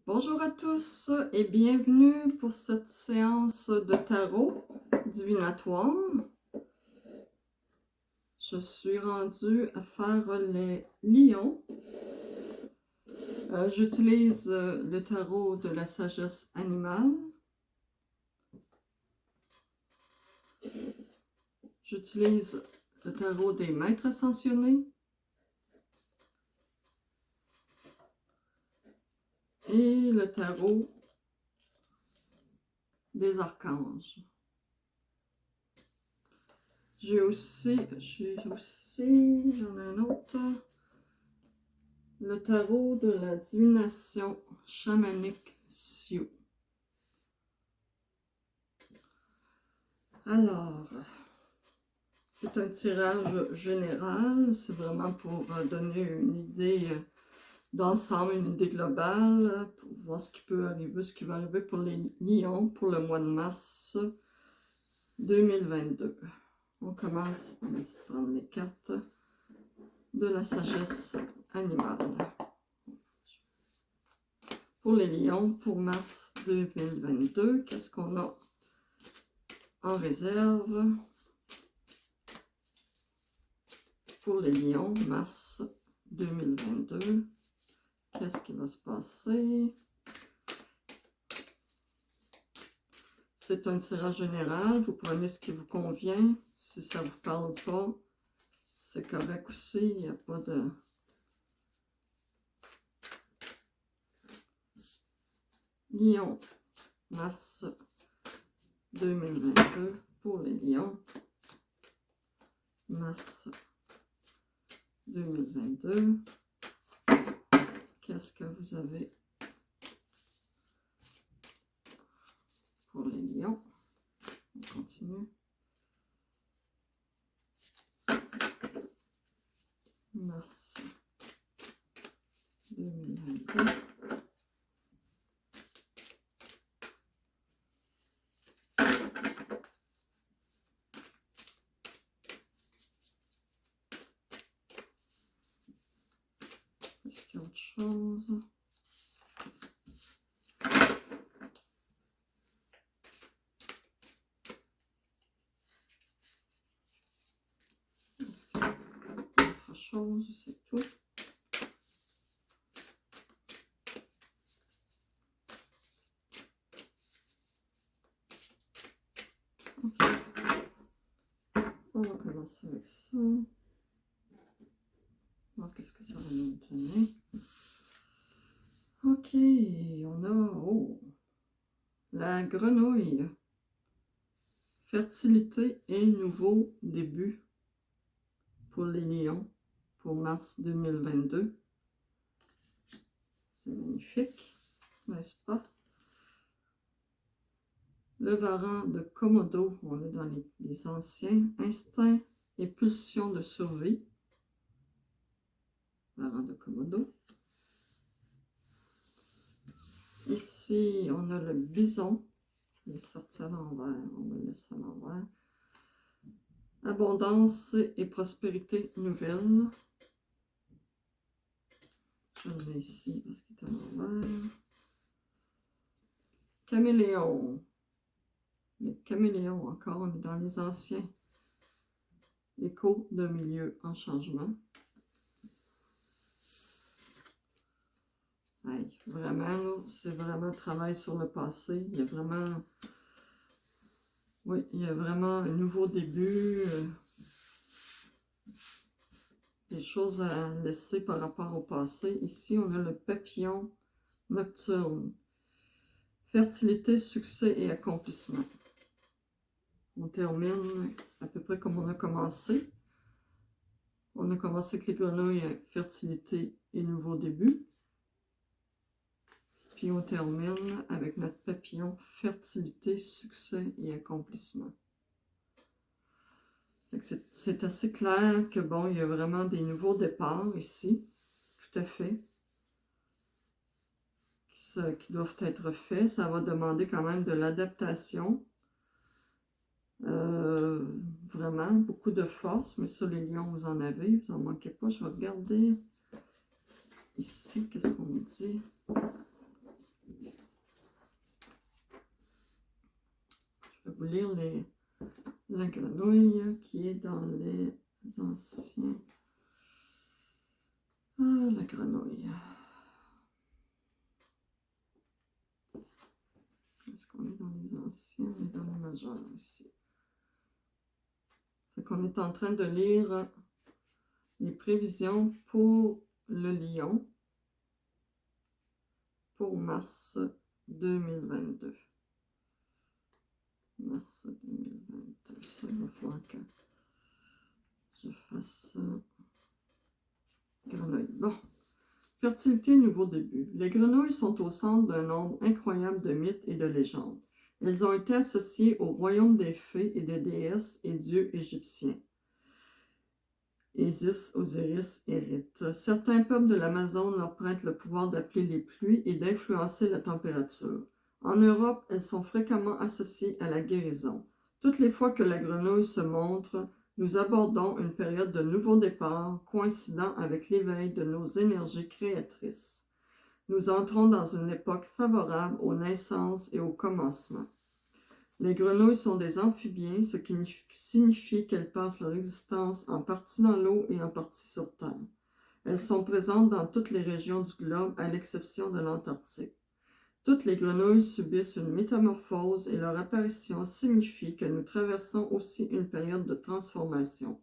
Bonjour à tous et bienvenue pour cette séance de tarot divinatoire. Je suis rendue à faire les lions. J'utilise le tarot de la sagesse animale. J'utilise le tarot des maîtres ascensionnés. Et le tarot des archanges. J'en ai un autre, le tarot de la divination chamanique Sioux. Alors, c'est un tirage général, c'est vraiment pour donner une idée d'ensemble, une idée globale, pour voir ce qui peut arriver, ce qui va arriver pour les lions pour le mois de mars 2022. On commence, on va prendre les cartes de la sagesse animale. Pour les lions, pour mars 2022, qu'est-ce qu'on a en réserve? Pour les lions, mars 2022, qu'est-ce qui va se passer? C'est un tirage général, vous prenez ce qui vous convient. Si ça ne vous parle pas, c'est correct aussi, il n'y a pas de... Lion, mars 2022, pour les lions, mars 2022, qu'est-ce que vous avez pour les lions? On continue. Mars 2022. Est-ce qu'il y a autre chose? Est-ce qu'il y a autre chose? C'est tout. Ok. On va commencer avec ça. Alors, qu'est-ce que ça va nous donner? Ok, on a la grenouille. Fertilité et nouveau début pour les lions pour mars 2022. C'est magnifique, n'est-ce pas? Le varan de Komodo, on est dans les anciens instincts et pulsions de survie. Varan de Komodo. Ici, on a le bison. Je vais sortir à l'envers, on va le laisser à l'envers. Abondance et prospérité nouvelle. Je le mets ici parce qu'il est à l'envers. Caméléon. Les caméléons, encore, on est dans les anciens. Écho d'un milieu en changement. Hey, vraiment, c'est vraiment un travail sur le passé. Il y a vraiment... Oui, il y a vraiment un nouveau début. Des choses à laisser par rapport au passé. Ici, on a le papillon nocturne. Fertilité, succès et accomplissement. On termine à peu près comme on a commencé. On a commencé avec les grenouilles, fertilité et nouveau début. Puis on termine avec notre papillon, fertilité, succès et accomplissement. C'est assez clair que bon, il y a vraiment des nouveaux départs ici, tout à fait, qui doivent être faits. Ça va demander quand même de l'adaptation. Vraiment beaucoup de force, mais ça les lions vous en avez, vous en manquez pas. Je vais regarder ici, qu'est-ce qu'on dit? lire la grenouille qui est dans les anciens. Ah, la grenouille. Est-ce qu'on est dans les anciens? On est dans les majeurs ici. Fait qu'on est en train de lire les prévisions pour le lion pour mars 2022. Mars 2022. Ça, il va falloir que je fasse grenouille. Bon. Fertilité, nouveau début. Les grenouilles sont au centre d'un nombre incroyable de mythes et de légendes. Elles ont été associées au royaume des fées et des déesses et dieux égyptiens. Isis, Osiris et Rith. Certains peuples de l'Amazone leur prêtent le pouvoir d'appeler les pluies et d'influencer la température. En Europe, elles sont fréquemment associées à la guérison. Toutes les fois que la grenouille se montre, nous abordons une période de nouveau départ coïncidant avec l'éveil de nos énergies créatrices. Nous entrons dans une époque favorable aux naissances et aux commencements. Les grenouilles sont des amphibiens, ce qui signifie qu'elles passent leur existence en partie dans l'eau et en partie sur Terre. Elles sont présentes dans toutes les régions du globe, à l'exception de l'Antarctique. Toutes les grenouilles subissent une métamorphose et leur apparition signifie que nous traversons aussi une période de transformation.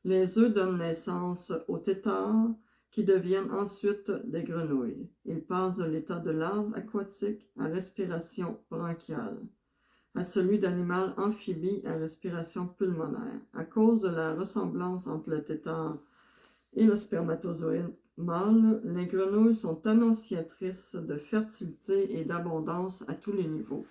Les œufs donnent naissance aux têtards qui deviennent ensuite des grenouilles. Ils passent de l'état de larve aquatique à respiration bronchiale, à celui d'animal amphibie à respiration pulmonaire. À cause de la ressemblance entre le tétard et le spermatozoïde mâle, les grenouilles sont annonciatrices de fertilité et d'abondance à tous les niveaux.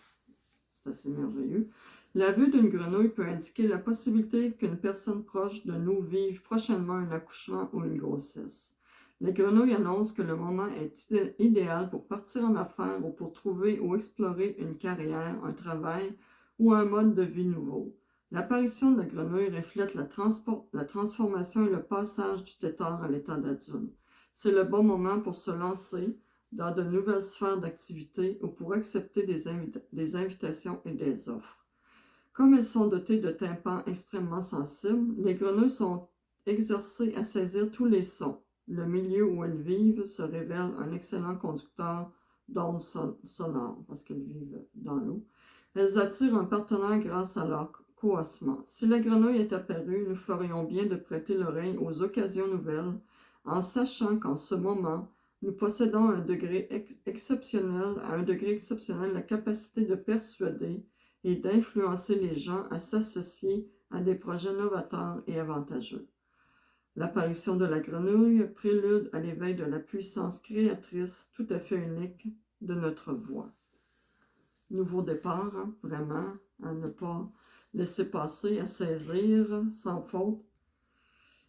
C'est assez merveilleux. La vue d'une grenouille peut indiquer la possibilité qu'une personne proche de nous vive prochainement un accouchement ou une grossesse. Les grenouilles annoncent que le moment est idéal pour partir en affaires ou pour trouver ou explorer une carrière, un travail ou un mode de vie nouveau. L'apparition de la grenouille reflète la transformation et le passage du tétard à l'état d'adulte. C'est le bon moment pour se lancer dans de nouvelles sphères d'activité ou pour accepter des invitations et des offres. Comme elles sont dotées de tympans extrêmement sensibles, les grenouilles sont exercées à saisir tous les sons. Le milieu où elles vivent se révèle un excellent conducteur d'ondes sonores, parce qu'elles vivent dans l'eau. Elles attirent un partenaire grâce à leur coassement. Si la grenouille est apparue, nous ferions bien de prêter l'oreille aux occasions nouvelles, en sachant qu'en ce moment, nous possédons à un degré exceptionnel la capacité de persuader et d'influencer les gens à s'associer à des projets novateurs et avantageux. L'apparition de la grenouille prélude à l'éveil de la puissance créatrice tout à fait unique de notre voix. Nouveau départ, hein, vraiment, à ne pas laisser passer, à saisir sans faute.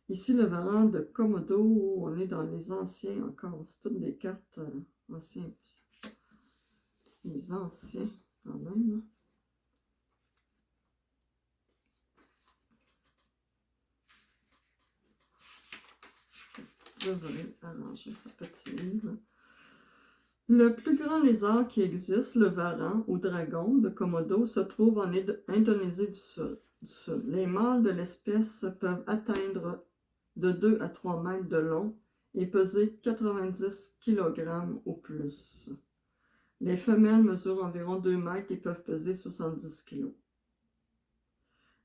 Ici, le varan de Komodo, on est dans les anciens encore. C'est toutes des cartes anciennes. Les anciens, quand même. Je vais arranger ce petit livre. Le plus grand lézard qui existe, le varan ou dragon de Komodo, se trouve en Indonésie du Sud. Les mâles de l'espèce peuvent atteindre de 2 à 3 mètres de long et peser 90 kg ou plus. Les femelles mesurent environ 2 mètres et peuvent peser 70 kg.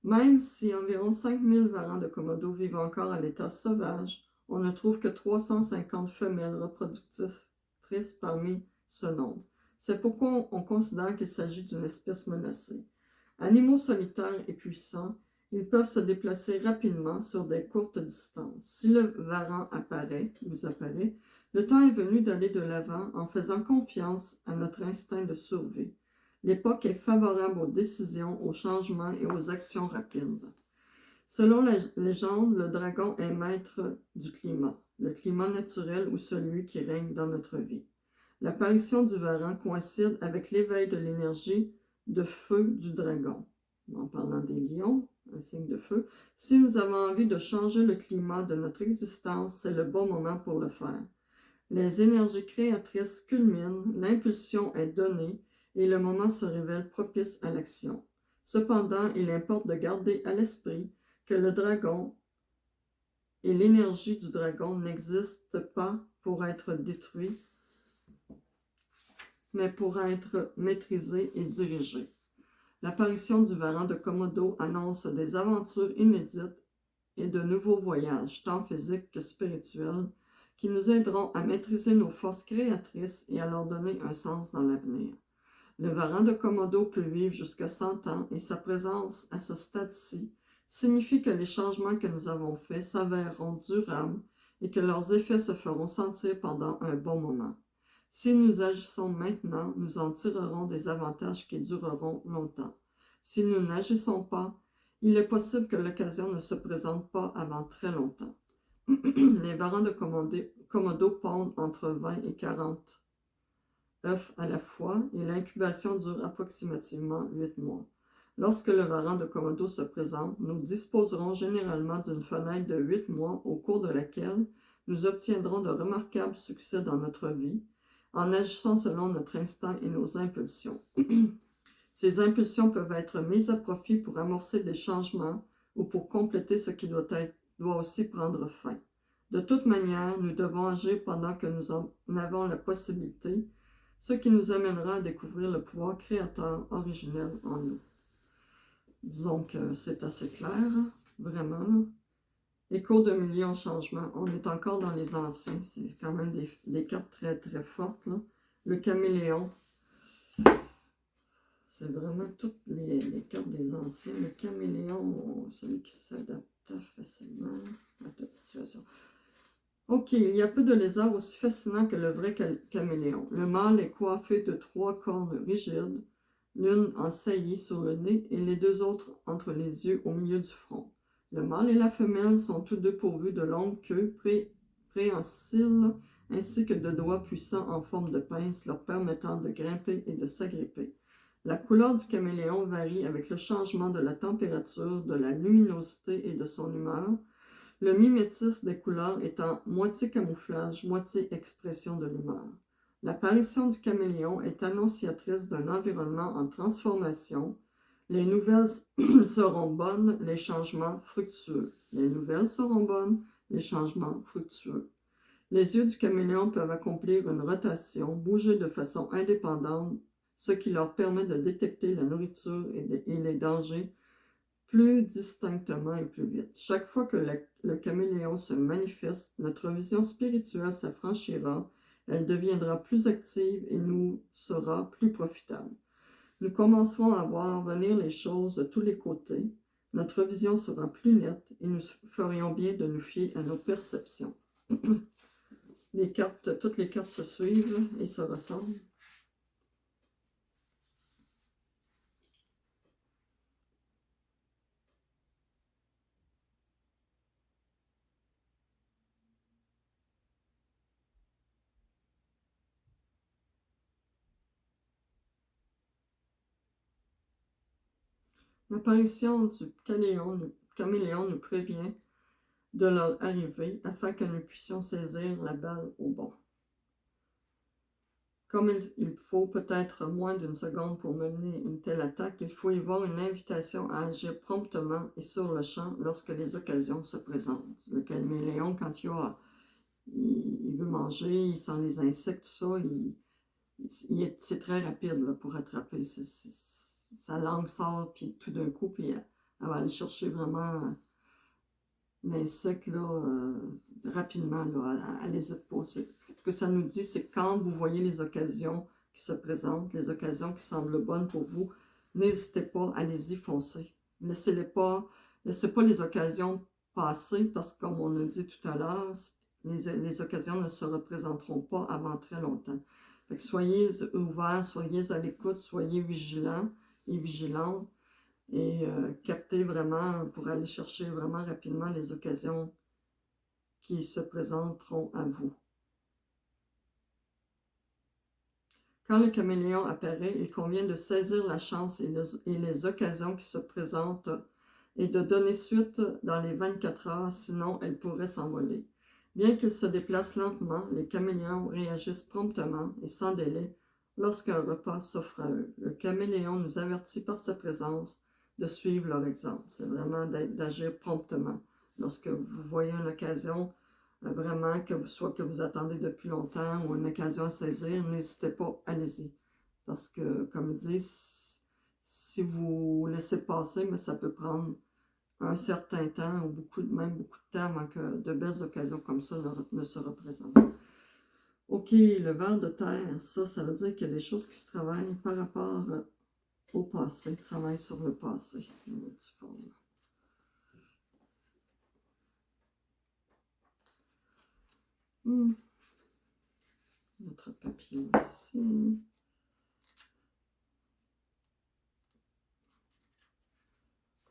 Même si environ 5000 varans de Komodo vivent encore à l'état sauvage, on ne trouve que 350 femelles reproductrices parmi ce nombre. C'est pourquoi on considère qu'il s'agit d'une espèce menacée. Animaux solitaires et puissants, ils peuvent se déplacer rapidement sur des courtes distances. Si le varan vous apparaît, le temps est venu d'aller de l'avant en faisant confiance à notre instinct de survie. L'époque est favorable aux décisions, aux changements et aux actions rapides. Selon la légende, le dragon est maître du climat, le climat naturel ou celui qui règne dans notre vie. L'apparition du varan coïncide avec l'éveil de l'énergie de feu du dragon. En parlant des lions, un signe de feu. Si nous avons envie de changer le climat de notre existence, c'est le bon moment pour le faire. Les énergies créatrices culminent, l'impulsion est donnée et le moment se révèle propice à l'action. Cependant, il importe de garder à l'esprit que le dragon et l'énergie du dragon n'existent pas pour être détruits, mais pour être maîtrisés et dirigés. L'apparition du varan de Komodo annonce des aventures inédites et de nouveaux voyages, tant physiques que spirituels, qui nous aideront à maîtriser nos forces créatrices et à leur donner un sens dans l'avenir. Le varan de Komodo peut vivre jusqu'à 100 ans et sa présence à ce stade-ci signifie que les changements que nous avons faits s'avèreront durables et que leurs effets se feront sentir pendant un bon moment. Si nous agissons maintenant, nous en tirerons des avantages qui dureront longtemps. Si nous n'agissons pas, il est possible que l'occasion ne se présente pas avant très longtemps. Les varans de Komodo pondent entre 20 et 40 œufs à la fois et l'incubation dure approximativement 8 mois. Lorsque le varan de Komodo se présente, nous disposerons généralement d'une fenêtre de 8 mois au cours de laquelle nous obtiendrons de remarquables succès dans notre vie en agissant selon notre instinct et nos impulsions. Ces impulsions peuvent être mises à profit pour amorcer des changements ou pour compléter ce qui doit aussi prendre fin. De toute manière, nous devons agir pendant que nous en avons la possibilité, ce qui nous amènera à découvrir le pouvoir créateur originel en nous. Disons que c'est assez clair, vraiment. Écho de millions de changements. On est encore dans les anciens. C'est quand même des cartes très, très fortes, là. Le caméléon. C'est vraiment toutes les cartes des anciens. Le caméléon, celui qui s'adapte facilement à toute situation. Ok, il y a peu de lézards aussi fascinants que le vrai caméléon. Le mâle est coiffé de 3 cornes rigides, l'une en saillie sur le nez et les 2 autres entre les yeux au milieu du front. Le mâle et la femelle sont tous deux pourvus de longues queues préhensiles ainsi que de doigts puissants en forme de pince leur permettant de grimper et de s'agripper. La couleur du caméléon varie avec le changement de la température, de la luminosité et de son humeur, le mimétisme des couleurs étant moitié camouflage, moitié expression de l'humeur. L'apparition du caméléon est annonciatrice d'un environnement en transformation. Les nouvelles seront bonnes, les changements fructueux. Les nouvelles seront bonnes, les changements fructueux. Les yeux du caméléon peuvent accomplir une rotation, bouger de façon indépendante, ce qui leur permet de détecter la nourriture et les dangers plus distinctement et plus vite. Chaque fois que le caméléon se manifeste, notre vision spirituelle s'affranchira, elle deviendra plus active et nous sera plus profitable. Nous commencerons à voir venir les choses de tous les côtés, notre vision sera plus nette et nous ferions bien de nous fier à nos perceptions. Toutes les cartes se suivent et se ressemblent. L'apparition du caméléon nous prévient de leur arrivée afin que nous puissions saisir la balle au bon. Comme il faut peut-être moins d'une seconde pour mener une telle attaque, il faut y voir une invitation à agir promptement et sur le champ lorsque les occasions se présentent. Le caméléon, quand il veut manger, il sent les insectes, tout ça, c'est très rapide là, pour attraper. Sa langue sort, puis tout d'un coup, puis elle va aller chercher vraiment l'insecte rapidement, là, elle n'hésite pas. Ce que ça nous dit, c'est quand vous voyez les occasions qui se présentent, les occasions qui semblent bonnes pour vous, n'hésitez pas, allez-y, foncez. Laissez pas les occasions passer, parce que comme on a dit tout à l'heure, les occasions ne se représenteront pas avant très longtemps. Fait que soyez ouverts, soyez à l'écoute, soyez vigilants et vigilantes et captez vraiment pour aller chercher vraiment rapidement les occasions qui se présenteront à vous. Quand le caméléon apparaît, il convient de saisir la chance et les occasions qui se présentent et de donner suite dans les 24 heures, sinon elles pourraient s'envoler. Bien qu'ils se déplacent lentement, les caméléons réagissent promptement et sans délai lorsqu'un repas s'offre à eux. Le caméléon nous avertit par sa présence de suivre leur exemple. C'est vraiment d'agir promptement. Lorsque vous voyez une occasion, vraiment, soit que vous attendez depuis longtemps ou une occasion à saisir, n'hésitez pas, allez-y. Parce que, comme ils disent, si vous laissez passer, mais ça peut prendre un certain temps, ou même beaucoup de temps avant que de belles occasions comme ça ne se représentent. OK, le ver de terre, ça veut dire qu'il y a des choses qui se travaillent par rapport au passé, travail sur le passé. Notre papier aussi.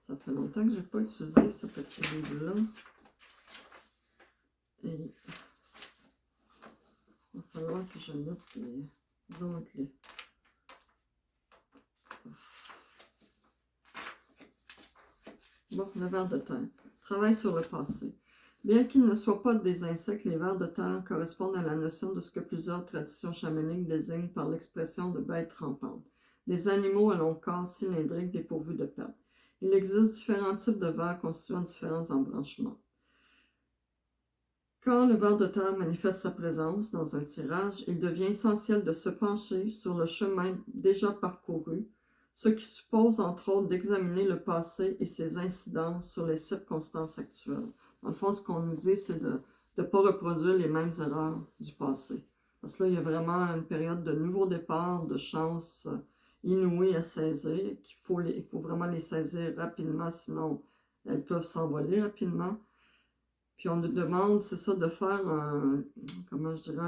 Ça fait longtemps que je n'ai pas utilisé ce petit livre-là. Et il va falloir que je mette les autres. Bon, le ver de terre. Travail sur le passé. Bien qu'ils ne soient pas des insectes, les vers de terre correspondent à la notion de ce que plusieurs traditions chamaniques désignent par l'expression de bêtes rampantes. Des animaux à long corps cylindrique dépourvus de pattes. Il existe différents types de vers constituant différents embranchements. Quand le ver de terre manifeste sa présence dans un tirage, il devient essentiel de se pencher sur le chemin déjà parcouru, ce qui suppose entre autres d'examiner le passé et ses incidences sur les circonstances actuelles. Dans le fond, ce qu'on nous dit, c'est de ne pas reproduire les mêmes erreurs du passé. Parce que là, il y a vraiment une période de nouveau départ, de chances inouïes à saisir, il faut vraiment les saisir rapidement, sinon elles peuvent s'envoler rapidement. Puis on nous demande, c'est ça, de faire un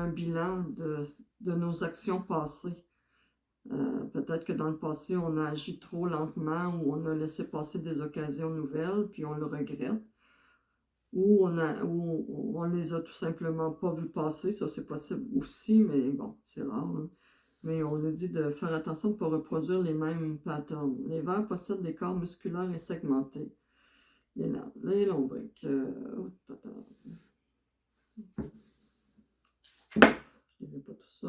bilan de nos actions passées. Peut-être que dans le passé, on a agi trop lentement ou on a laissé passer des occasions nouvelles, puis on le regrette. Ou on les a tout simplement pas vues passer, ça c'est possible aussi, mais bon, c'est rare. Hein. Mais on nous dit de faire attention de ne pas reproduire les mêmes patterns. Les vers possèdent des corps musculaires et segmentés. Les lombriques. Je ne pas tout ça.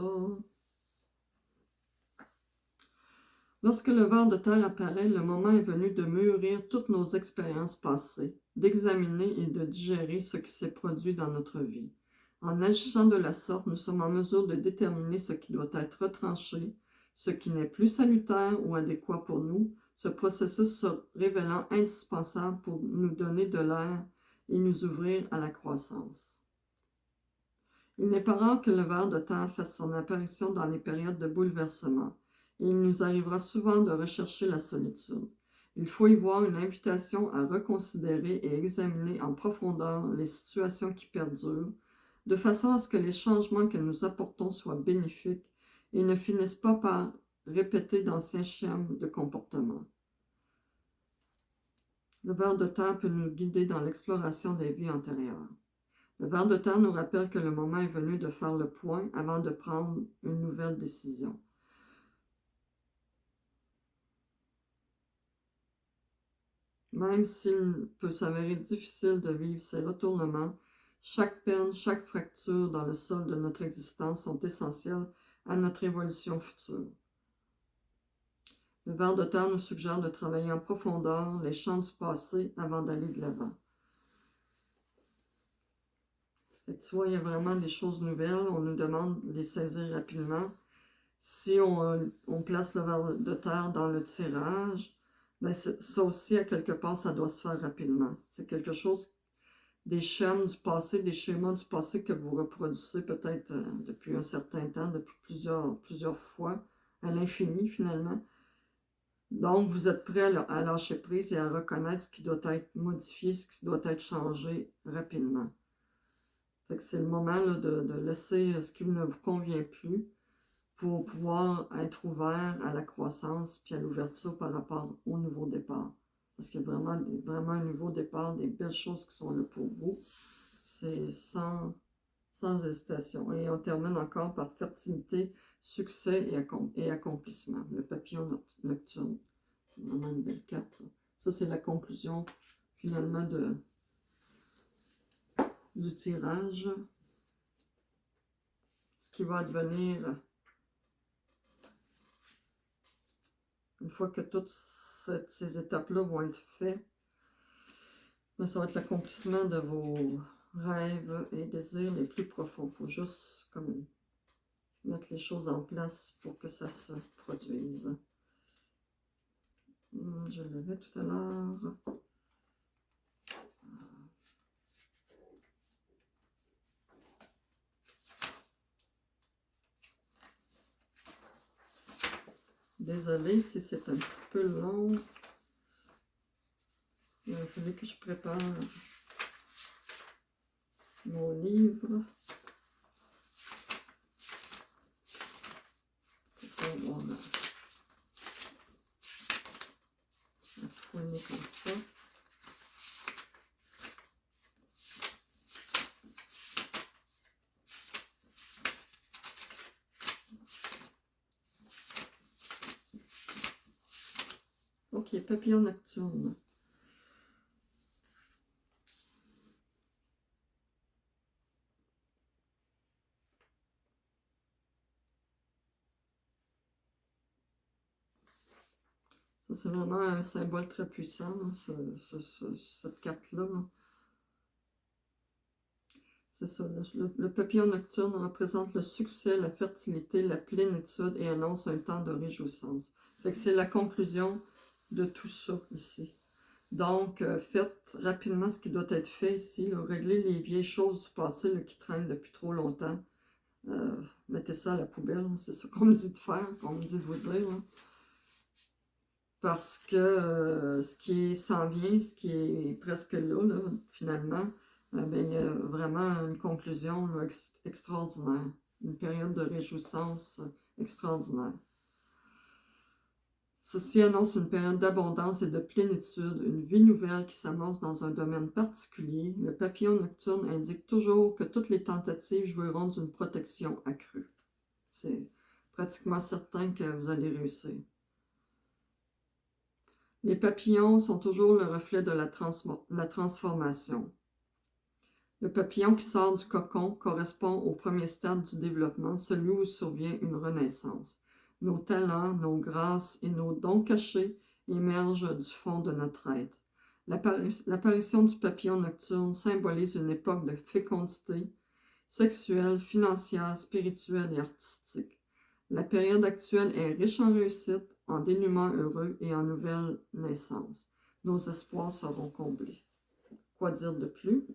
Lorsque le ver de terre apparaît, le moment est venu de mûrir toutes nos expériences passées, d'examiner et de digérer ce qui s'est produit dans notre vie. En agissant de la sorte, nous sommes en mesure de déterminer ce qui doit être retranché, ce qui n'est plus salutaire ou adéquat pour nous, ce processus se révélant indispensable pour nous donner de l'air et nous ouvrir à la croissance. Il n'est pas rare que le ver de terre fasse son apparition dans les périodes de bouleversement. Et il nous arrivera souvent de rechercher la solitude. Il faut y voir une invitation à reconsidérer et examiner en profondeur les situations qui perdurent, de façon à ce que les changements que nous apportons soient bénéfiques et ne finissent pas par répéter d'anciens schèmes de comportement. Le ver de terre peut nous guider dans l'exploration des vies antérieures. Le ver de terre nous rappelle que le moment est venu de faire le point avant de prendre une nouvelle décision. Même s'il peut s'avérer difficile de vivre ces retournements, chaque peine, chaque fracture dans le sol de notre existence sont essentielles à notre évolution future. Le ver de terre nous suggère de travailler en profondeur les champs du passé avant d'aller de l'avant. Tu vois, il y a vraiment des choses nouvelles, on nous demande de les saisir rapidement. Si on place le ver de terre dans le tirage, ben ça aussi, à quelque part, ça doit se faire rapidement. C'est quelque chose, des schèmes du passé, des schémas du passé que vous reproduisez peut-être depuis un certain temps, depuis plusieurs fois, à l'infini finalement. Donc, vous êtes prêt à lâcher prise et à reconnaître ce qui doit être modifié, ce qui doit être changé rapidement. C'est le moment là, de laisser ce qui ne vous convient plus pour pouvoir être ouvert à la croissance puis à l'ouverture par rapport au nouveau départ. Parce qu'il y a vraiment un nouveau départ, des belles choses qui sont là pour vous. C'est sans hésitation. Et on termine encore par fertilité, succès et accomplissement. Le papillon nocturne. C'est vraiment une belle carte. Ça, c'est la conclusion finalement du tirage. Ce qui va advenir une fois que tout ces étapes-là vont être faites, mais ça va être l'accomplissement de vos rêves et désirs les plus profonds. Il faut juste comme mettre les choses en place pour que ça se produise. Je l'avais tout à l'heure. Désolée si c'est un petit peu long. Il a fallu que je prépare mon livre. Pour pouvoir la fouiner comme ça. Ok, papillon nocturne. Ça, c'est vraiment un symbole très puissant, là, cette carte-là. Là. C'est ça, le papillon nocturne représente le succès, la fertilité, la plénitude et annonce un temps de réjouissance. Fait que c'est la conclusion de tout ça ici. Donc, faites rapidement ce qui doit être fait ici. Là, réglez les vieilles choses du passé là, qui traînent depuis trop longtemps. Mettez ça à la poubelle, c'est ça qu'on me dit de faire, qu'on me dit de vous dire. Là. Parce que ce qui s'en vient, ce qui est presque là finalement, ben, il y a vraiment une conclusion là, extraordinaire. Une période de réjouissance extraordinaire. Ceci annonce une période d'abondance et de plénitude, une vie nouvelle qui s'amorce dans un domaine particulier. Le papillon nocturne indique toujours que toutes les tentatives jouiront d'une protection accrue. C'est pratiquement certain que vous allez réussir. Les papillons sont toujours le reflet de la transformation. Le papillon qui sort du cocon correspond au premier stade du développement, celui où survient une renaissance. Nos talents, nos grâces et nos dons cachés émergent du fond de notre être. L'apparition du papillon nocturne symbolise une époque de fécondité sexuelle, financière, spirituelle et artistique. La période actuelle est riche en réussite, en dénouements heureux et en nouvelles naissances. Nos espoirs seront comblés. Quoi dire de plus?